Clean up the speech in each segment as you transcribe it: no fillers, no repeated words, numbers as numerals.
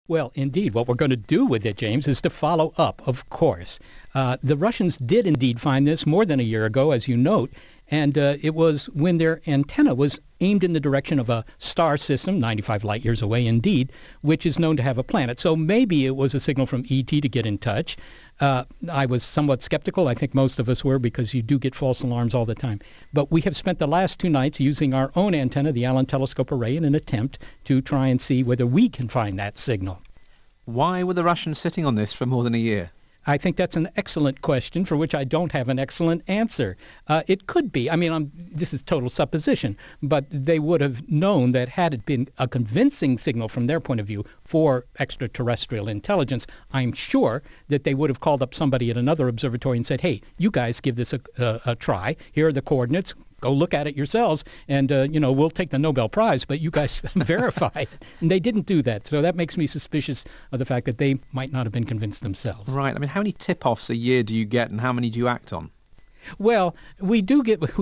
Well, indeed, what we're going to do with it, James, is to follow up, of course. The Russians did indeed find this more than a year ago, as you note, and it was when their antenna was aimed in the direction of a star system, 95 light years away indeed, which is known to have a planet. So maybe it was a signal from ET to get in touch. I was somewhat skeptical. I think most of us were, because you do get false alarms all the time. But we have spent the last 2 nights using our own antenna, the Allen Telescope Array, in an attempt to try and see whether we can find that signal. Why were the Russians sitting on this for more than a year? I think that's an excellent question for which I don't have an excellent answer. It could be. I mean, this is total supposition, but they would have known that had it been a convincing signal from their point of view for extraterrestrial intelligence, I'm sure that they would have called up somebody at another observatory and said, hey, you guys give this a try. Here are the coordinates. Go look at it yourselves, and, we'll take the Nobel Prize, but you guys verify it. And they didn't do that. So that makes me suspicious of the fact that they might not have been convinced themselves. Right. I mean, how many tip-offs a year do you get, and how many do you act on? Well, we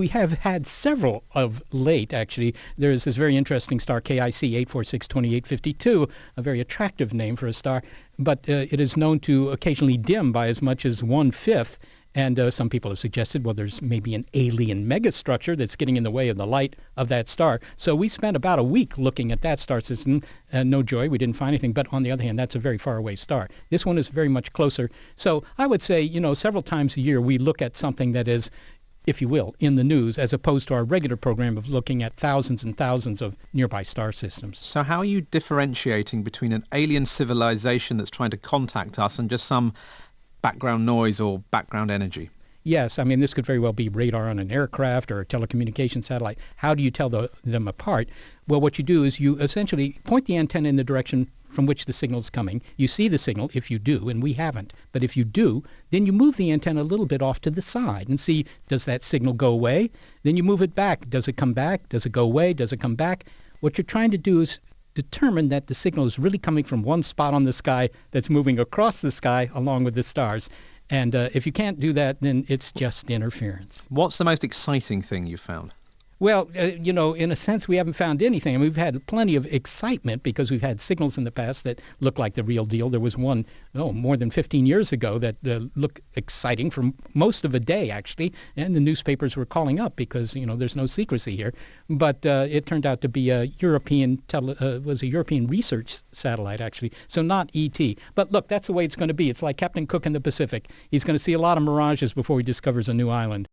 have had several of late, actually. There's this very interesting star, KIC 8462852, a very attractive name for a star, but it is known to occasionally dim by as much as 1/5. And some people have suggested, well, there's maybe an alien megastructure that's getting in the way of the light of that star. So we spent about a week looking at that star system. No joy, we didn't find anything. But on the other hand, that's a very far away star. This one is very much closer. So I would say, several times a year we look at something that is, if you will, in the news, as opposed to our regular program of looking at thousands and thousands of nearby star systems. So how are you differentiating between an alien civilization that's trying to contact us and just some background noise or background energy? Yes, I mean, this could very well be radar on an aircraft or a telecommunication satellite. How do you tell them apart? Well, what you do is you essentially point the antenna in the direction from which the signal is coming. You see the signal, if you do, and we haven't. But if you do, then you move the antenna a little bit off to the side and see, does that signal go away? Then you move it back. Does it come back? Does it go away? Does it come back? What you're trying to do is determine that the signal is really coming from one spot on the sky that's moving across the sky along with the stars. And if you can't do that, then it's just interference. What's the most exciting thing you've found? Well, in a sense, we haven't found anything. I mean, we've had plenty of excitement because we've had signals in the past that look like the real deal. There was one, more than 15 years ago that looked exciting for most of a day, actually, and the newspapers were calling up because, there's no secrecy here. But it turned out to be a European research satellite, actually, so not ET. But look, that's the way it's going to be. It's like Captain Cook in the Pacific. He's going to see a lot of mirages before he discovers a new island.